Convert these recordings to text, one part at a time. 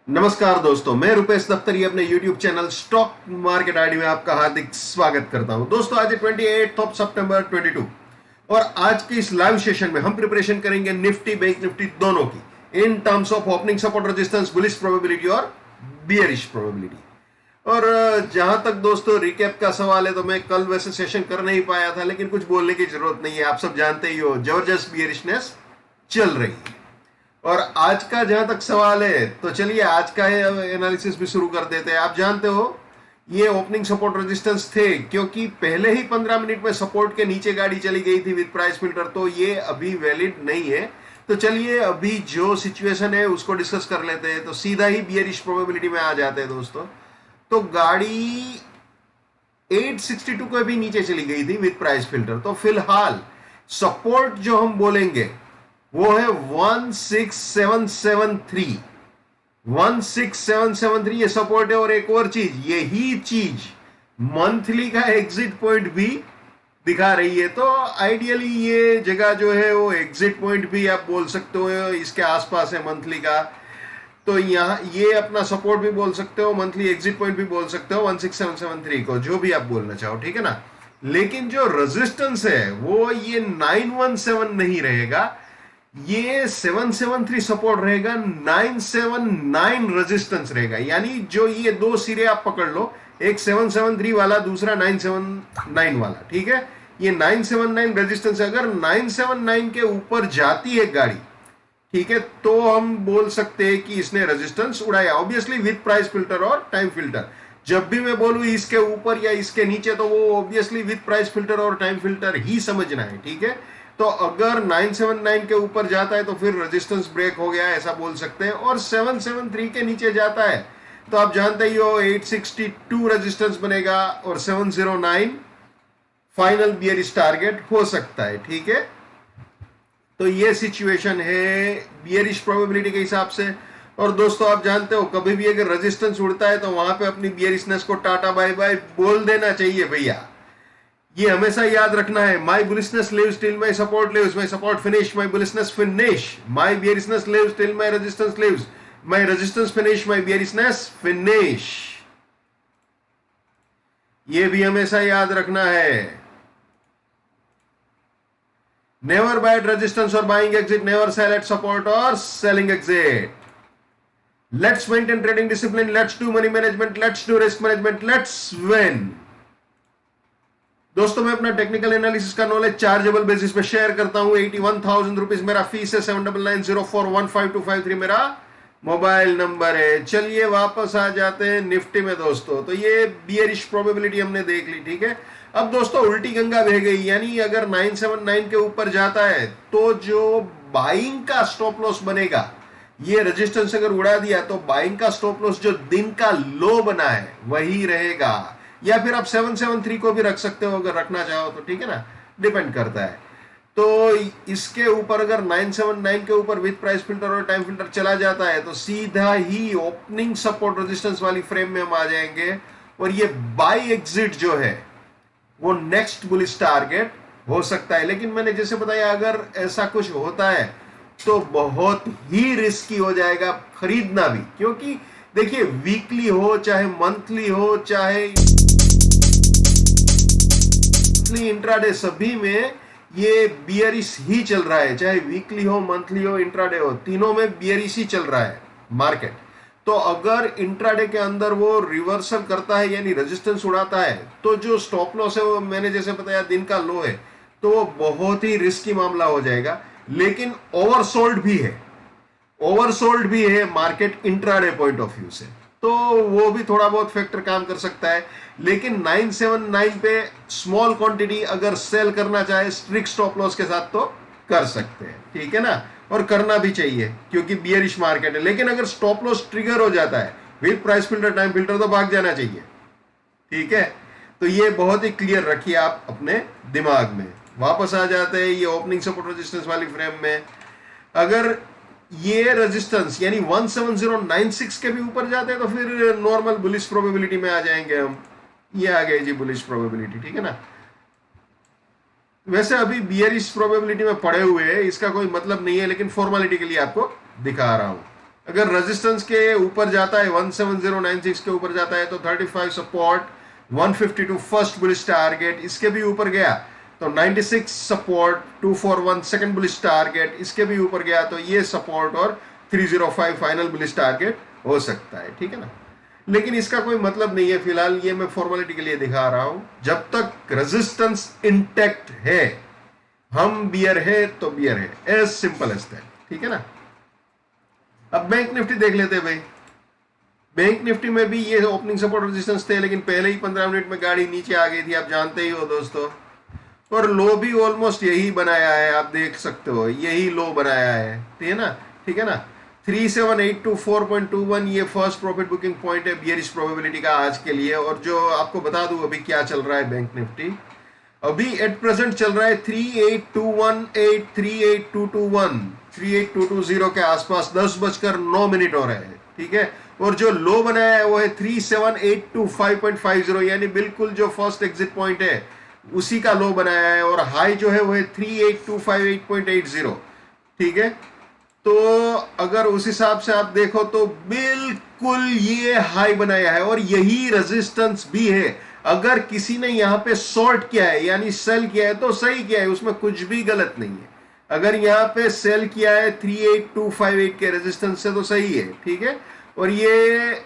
नमस्कार दोस्तों, मैं रुपेश दफ्तरी अपने YouTube channel stock market ID में आपका हार्दिक स्वागत करता हूं। दोस्तों, आज 28 सितंबर 22 और आज के इस लाइव सेशन में हम प्रिपरेशन करेंगे निफ्टी बैंक निफ्टी दोनों की in terms of opening support resistance, bullish probability और बियरिश प्रोबेबिलिटी। और जहां तक दोस्तों रिकैप का सवाल है तो मैं कल वैसे सेशन कर नहीं पाया था, लेकिन कुछ बोलने की जरूरत नहीं है। आप सब जानते ही हो जबरदस्त बियरिशनेस चल रही है। और आज का जहां तक सवाल है तो चलिए आज का एनालिसिस भी शुरू कर देते हैं। आप जानते हो ये ओपनिंग सपोर्ट रेजिस्टेंस थे, क्योंकि पहले ही 15 मिनट में सपोर्ट के नीचे गाड़ी चली गई थी विद प्राइस फिल्टर, तो ये अभी वैलिड नहीं है। तो चलिए अभी जो सिचुएशन है उसको डिस्कस कर लेते हैं। तो सीधा ही बियरिश प्रोबेबिलिटी में आ जाते हैं दोस्तों। तो गाड़ी 862 को भी नीचे चली गई थी विद प्राइस फिल्टर। तो फिलहाल सपोर्ट जो हम बोलेंगे वो है 16773। 16773 ये सपोर्ट है। और एक और चीज, यही चीज मंथली का एग्जिट पॉइंट भी दिखा रही है। तो आइडियली ये जगह जो है वो एग्जिट पॉइंट भी आप बोल सकते हो, इसके आसपास है मंथली का। तो यहाँ ये अपना सपोर्ट भी बोल सकते हो, मंथली एग्जिट पॉइंट भी बोल सकते हो 16773 को, जो भी आप बोलना चाहो, ठीक है ना। लेकिन जो रेजिस्टेंस है वो ये 917 नहीं रहेगा, ये 773 सपोर्ट रहेगा, 979 रेजिस्टेंस रहेगा। यानी जो ये दो सिरे आप पकड़ लो, एक 773 वाला, दूसरा 979 वाला, ठीक है। ये 979 रेजिस्टेंस, अगर 979 के ऊपर जाती है गाड़ी, ठीक है, तो हम बोल सकते हैं कि इसने रेजिस्टेंस उड़ाया, ऑब्वियसली विद प्राइस फिल्टर और टाइम फिल्टर। जब भी मैं बोलूं इसके ऊपर या इसके नीचे, तो वो ऑब्वियसली विद प्राइस फिल्टर और टाइम फिल्टर ही समझना है, ठीक है। तो अगर 979 के ऊपर जाता है तो फिर रेजिस्टेंस ब्रेक हो गया, ऐसा बोल सकते हैं। और 773 के नीचे जाता है तो आप जानते ही हो 862 रेजिस्टेंस बनेगा और 709 फाइनल बियरिश टारगेट हो सकता है, ठीक है। तो ये सिचुएशन है बियरिश प्रोबेबिलिटी के हिसाब से। और दोस्तों आप जानते हो कभी भी अगर रेजिस्टेंस उड़ता है तो वहां पे अपनी बियरिशनेस को टाटा बाय बाय बोल देना चाहिए भैया। ये हमेशा याद रखना है। My bullishness lives till my support lives, my support finish, my bullishness finish, my bearishness lives till my resistance lives, my resistance finish, my bearishness finish. ये भी हमेशा याद रखना है। नेवर बाय एट रेजिस्टेंस और buying exit, never sell at support और selling exit. Let's maintain trading discipline, let's do money management, let's do risk management, let's win. दोस्तों मैं अपना टेक्निकल एनालिसिस का नॉलेज चार्जेबल बेसिस पे share करता हूं। 81,000 rupees मेरा फीस है, 7990415253 मेरा मोबाइल नंबर है। चलिए वापस आ जाते हैं निफ्टी में दोस्तों। तो ये बियरिश प्रोबेबिलिटी हमने देख ली, ठीक है। अब दोस्तों उल्टी गंगा बह गई, यानी अगर 979 के ऊपर जाता है तो जो बाइंग का स्टॉप लॉस बनेगा, ये रेजिस्टेंस अगर उड़ा दिया तो बाइंग का स्टॉप लॉस जो दिन का लो बना है वही रहेगा। या फिर आप 773 को भी रख सकते हो अगर रखना चाहो तो, ठीक है ना, डिपेंड करता है। तो इसके ऊपर अगर 979 के ऊपर विद प्राइस फिल्टर और टाइम फिल्टर चला जाता है तो सीधा ही ओपनिंग सपोर्ट रेजिस्टेंस वाली फ्रेम में हम आ जाएंगे। और ये बाई एग्जिट जो है वो नेक्स्ट बुलिश टारगेट हो सकता है। लेकिन मैंने जैसे बताया, अगर ऐसा कुछ होता है तो बहुत ही रिस्की हो जाएगा खरीदना भी, क्योंकि देखिए वीकली हो चाहे मंथली हो चाहे इंट्राडे, सभी में ये बियरिश ही चल रहा है। चाहे वीकली हो, मंथली हो, इंट्राडे हो, तीनों में बियरिश ही चल रहा है मार्केट। तो अगर इंट्राडे के अंदर वो रिवर्सल करता है यानी रेजिस्टेंस उड़ाता है, तो जो स्टॉप लॉस है वो मैंने जैसे बताया दिन का लो है, तो वो बहुत ही रिस्की मामला हो जाएगा। लेकिन ओवरसोल्ड भी है, ओवरसोल्ड भी है market intraday point of view से, तो वो भी थोड़ा बहुत फैक्टर काम कर सकता है। लेकिन 979 पे स्मॉल क्वांटिटी अगर सेल करना चाहे स्ट्रिक्ट स्टॉप लॉस के साथ तो कर सकते हैं, ठीक है ना। और करना भी चाहिए क्योंकि बियरिश मार्केट है। लेकिन अगर स्टॉप लॉस ट्रिगर हो जाता है with price filter time filter तो भाग जाना चाहिए, ठीक है। तो ये बहुत ही क्लियर रखिए आप अपने दिमाग में। वापस आ जाते हैं ये ओपनिंग सपोर्ट रेजिस्टेंस वाली फ्रेम में। अगर ये रेजिस्टेंस यानी 17096 के भी ऊपर जाते हैं तो फिर नॉर्मल बुलिश प्रोबेबिलिटी में आ जाएंगे हम। ये आ गई जी बुलिश प्रोबेबिलिटी, ठीक है ना। वैसे अभी बियरिश प्रोबेबिलिटी में पड़े हुए हैं, इसका कोई मतलब नहीं है, लेकिन फॉर्मेलिटी के लिए आपको दिखा रहा हूं। अगर रेजिस्टेंस के ऊपर जाता है 17096 के ऊपर जाता है तो 35 सपोर्ट, 152 फर्स्ट बुलिश टारगेट, इसके भी ऊपर गया तो 96 सपोर्ट, 241 सेकंड बुलिश टारगेट, इसके भी ऊपर गया तो ये सपोर्ट और 305 फाइनल बुलिश टारगेट हो सकता है, ठीक है ना। लेकिन इसका कोई मतलब नहीं है, फिलहाल ये मैं फॉर्मेलिटी के लिए दिखा रहा हूं। जब तक रेजिस्टेंस इंटैक्ट है, हम बियर है तो बियर है, एज सिंपल एज दैट, ठीक है ना। अब बैंक निफ्टी देख लेते हैं भाई। बैंक निफ्टी में भी ये ओपनिंग सपोर्ट रेजिस्टेंस थे, लेकिन पहले ही 15 मिनट में गाड़ी नीचे आ गई थी, आप जानते ही हो दोस्तों। और लो भी ऑलमोस्ट यही बनाया है, आप देख सकते हो यही लो बनाया है, ठीक है ना, ठीक है ना। 37824.21 ये फर्स्ट प्रॉफिट बुकिंग पॉइंट है बियरिश प्रोबेबिलिटी का आज के लिए। और जो आपको बता दूं अभी क्या चल रहा है बैंक निफ्टी, अभी एट प्रेजेंट चल रहा है 38218, 38221, 38220 के आसपास 10:09 हो रहे हैं, ठीक है। और जो लो बनाया है वो है 37825.50, यानी बिल्कुल जो फर्स्ट एग्जिट पॉइंट है उसी का लो बनाया है। और हाई जो है वो है 38258.80, ठीक है। तो अगर उस हिसाब से आप देखो तो बिल्कुल ये हाई बनाया है और यही रेजिस्टेंस भी है। अगर किसी ने यहां पे शॉर्ट किया है यानी सेल किया है तो सही किया है, उसमें कुछ भी गलत नहीं है। अगर यहां पे सेल किया है 38258 के रेजिस्टेंस से तो सही है, ठीक है। और ये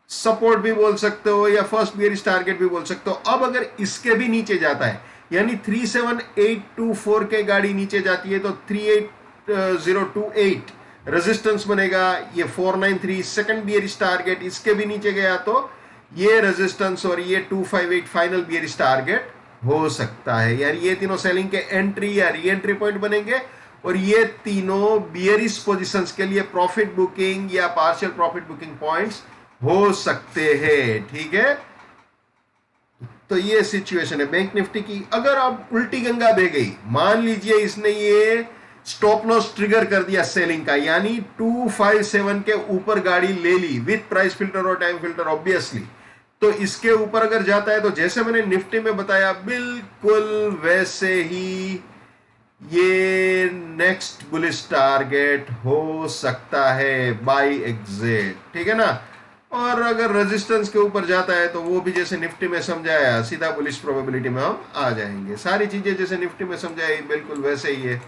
सपोर्ट भी बोल सकते हो या फर्स्ट बियरिश टारगेट भी बोल सकते हो। अब अगर इसके भी नीचे जाता है यानी 37824 के गाड़ी नीचे जाती है तो 38028 रेजिस्टेंस बनेगा, ये 493 सेकंड बियरिश टारगेट, इसके भी नीचे गया तो ये रेजिस्टेंस और ये 258 फाइनल बियरिश टारगेट हो सकता है। यार ये तीनों सेलिंग के एंट्री या री एंट्री पॉइंट बनेंगे और ये तीनों बियरिश पोजीशंस के लिए प्रॉफिट बुकिंग या पार्शियल प्रॉफिट बुकिंग पॉइंट्स हो सकते हैं, ठीक है। तो ये सिचुएशन है बैंक निफ्टी की। अगर अब उल्टी गंगा बह गई, मान लीजिए इसने ये स्टॉप लॉस ट्रिगर कर दिया सेलिंग का, यानी 257 के ऊपर गाड़ी ले ली विथ प्राइस फिल्टर और टाइम फिल्टर ऑब्वियसली, तो इसके ऊपर अगर जाता है तो जैसे मैंने निफ्टी में बताया बिल्कुल वैसे ही ये नेक्स्ट बुलिश टारगेट हो सकता है बाय एग्जिट, ठीक है ना। और अगर रेजिस्टेंस के ऊपर जाता है तो वो भी जैसे निफ्टी में समझाया सीधा बुलिश प्रोबेबिलिटी में हम आ जाएंगे। सारी चीजें जैसे निफ्टी में समझाई बिल्कुल वैसे ही है।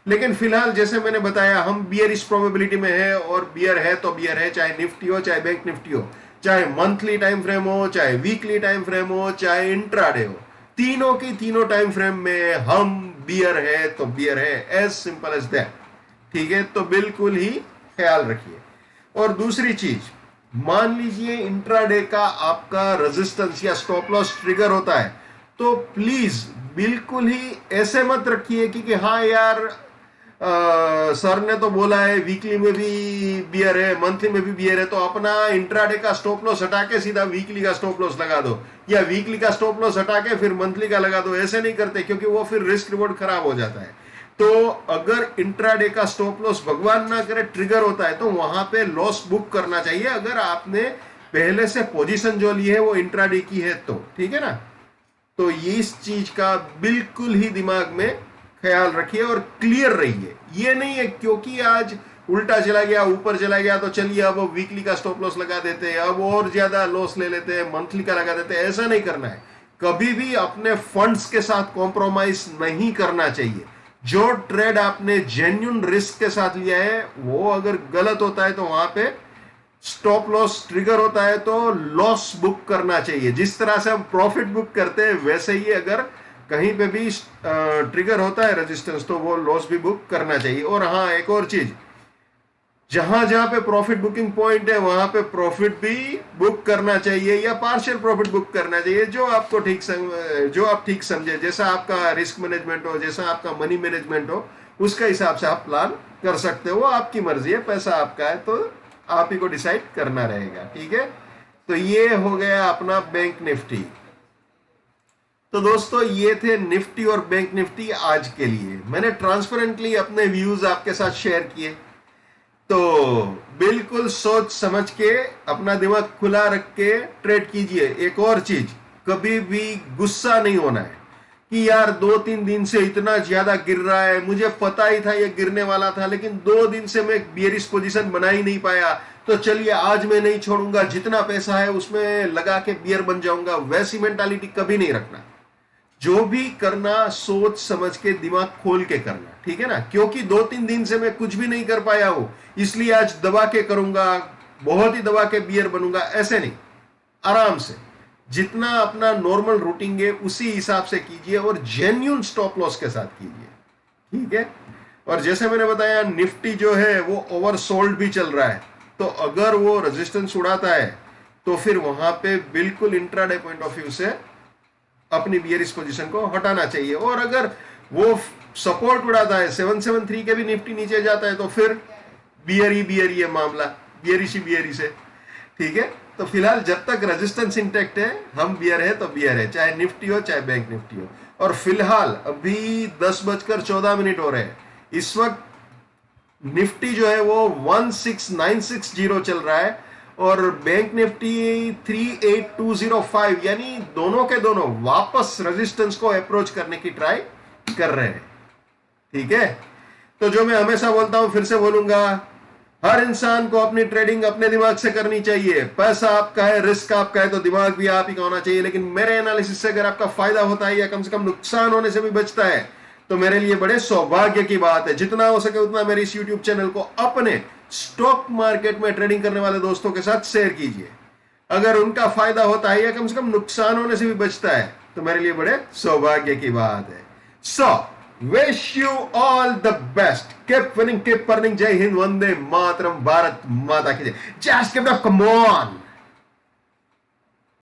लेकिन फिलहाल जैसे मैंने बताया हम बियरिश प्रोबेबिलिटी में है और बियर है तो बियर है, चाहे निफ्टी हो चाहे बैंक निफ्टी हो, चाहे मंथली टाइम फ्रेम हो चाहे वीकली टाइम फ्रेम हो चाहे इंट्राडे हो, तीनों की तीनों टाइम फ्रेम में हम बियर है तो बियर है, एज सिंपल एज दैट, ठीक है। तो बिल्कुल ही ख्याल रखिए। और दूसरी चीज, मान लीजिए इंट्राडे का आपका रेजिस्टेंस या स्टॉप लॉस ट्रिगर होता है तो प्लीज बिल्कुल ही ऐसे मत रखिए कि हाँ यार सर ने तो बोला है वीकली में भी बियर है मंथली में भी बियर है तो अपना इंट्राडे का स्टॉप लॉस हटा के सीधा वीकली का स्टॉप लॉस लगा दो, या वीकली का स्टॉप लॉस हटा के फिर मंथली का लगा दो। ऐसे नहीं करते क्योंकि वो फिर रिस्क रिवॉर्ड खराब हो जाता है। तो अगर इंट्राडे का स्टॉप लॉस भगवान ना करे ट्रिगर होता है तो वहां पे लॉस बुक करना चाहिए, अगर आपने पहले से पोजीशन जो ली है वो इंट्राडे की है तो, ठीक है ना। तो ये इस चीज का बिल्कुल ही दिमाग में ख्याल रखिए और क्लियर रहिए। ये नहीं है क्योंकि आज उल्टा चला गया ऊपर चला गया तो चलिए अब वीकली का स्टॉप लॉस लगा देते हैं, अब और ज्यादा लॉस ले लेते हैं, मंथली का लगा देते हैं। ऐसा नहीं करना है, कभी भी अपने फंड्स के साथ कॉम्प्रोमाइज नहीं करना चाहिए। जो ट्रेड आपने जेन्युइन रिस्क के साथ लिया है वो अगर गलत होता है तो वहां पे स्टॉप लॉस ट्रिगर होता है तो लॉस बुक करना चाहिए। जिस तरह से हम प्रॉफिट बुक करते हैं वैसे ही अगर कहीं पे भी ट्रिगर होता है रेजिस्टेंस तो वो लॉस भी बुक करना चाहिए। और हाँ एक और चीज, जहां जहां पे प्रॉफिट बुकिंग पॉइंट है वहां पे प्रॉफिट भी बुक करना चाहिए या पार्शियल प्रॉफिट बुक करना चाहिए, जो आपको जो आप ठीक समझे, जैसा आपका रिस्क मैनेजमेंट हो, जैसा आपका मनी मैनेजमेंट हो, उसका हिसाब से आप प्लान कर सकते हो। आपकी मर्जी है, पैसा आपका है तो आप ही को डिसाइड करना रहेगा, ठीक है। तो ये हो गया अपना बैंक निफ्टी। तो दोस्तों ये थे निफ्टी और बैंक निफ्टी आज के लिए। मैंने ट्रांसपेरेंटली अपने व्यूज आपके साथ शेयर किए, तो बिल्कुल सोच समझ के अपना दिमाग खुला रख के ट्रेड कीजिए। एक और चीज, कभी भी गुस्सा नहीं होना है। कि यार 2-3 दिन से इतना ज्यादा गिर रहा है, मुझे पता ही था ये गिरने वाला था, लेकिन 2 दिन से मैं बियरिश पोजीशन बना ही नहीं पाया, तो चलिए आज मैं नहीं छोड़ूंगा, जितना पैसा है उसमें लगा के बियर बन जाऊंगा, वैसी मेंटालिटी कभी नहीं रखना। जो भी करना सोच समझ के दिमाग खोल के करना, ठीक है ना। क्योंकि 2-3 दिन से मैं कुछ भी नहीं कर पाया हूं, इसलिए आज दबा के करूंगा, बहुत ही दबा के बियर बनूंगा, ऐसे नहीं। आराम से जितना अपना नॉर्मल रूटीन है उसी हिसाब से कीजिए और जेन्युइन स्टॉप लॉस के साथ कीजिए, ठीक है। और जैसे मैंने बताया निफ्टी जो है वो ओवरसोल्ड भी चल रहा है, तो अगर वो रेजिस्टेंस उड़ाता है तो फिर वहां पे बिल्कुल इंट्राडे पॉइंट ऑफ व्यू से अपनी बियरिश पोजीशन को हटाना चाहिए। और अगर वो सपोर्ट उड़ाता है 773 के भी निफ्टी नीचे जाता है, तो फिर बियरी है मामला, बियरिश है, ठीक है। तो फिलहाल जब तक रेजिस्टेंस इंटैक्ट है, हम बियर है तो बियर है, चाहे निफ्टी हो चाहे बैंक निफ्टी हो। और फिलहाल अभी 10:14 हो रहे हैं, इस वक्त निफ्टी जो है वो 16960 चल रहा है और बैंक निफ्टी 38205, यानी दोनों के दोनों वापस रेजिस्टेंस को अप्रोच करने की ट्राई कर रहे हैं, ठीक है। तो जो मैं हमेशा बोलता हूं फिर से बोलूंगा, हर इंसान को अपनी ट्रेडिंग अपने दिमाग से करनी चाहिए। पैसा आपका है, रिस्क आपका है, तो दिमाग भी आप ही का होना चाहिए। लेकिन मेरे एनालिसिस से अगर आपका फायदा होता है या कम से कम नुकसान होने से भी बचता है, तो मेरे लिए बड़े सौभाग्य की बात है। जितना हो सके उतना मेरे इस यूट्यूब चैनल को अपने स्टॉक मार्केट में ट्रेडिंग करने वाले दोस्तों के साथ शेयर कीजिए। अगर उनका फायदा होता है या कम से कम नुकसान होने से भी बचता है, तो मेरे लिए बड़े सौभाग्य की बात है। So wish you all the best, keep winning, keep earning. जय हिंद, वंदे मातरम, भारत माता की जय। Just give a come on.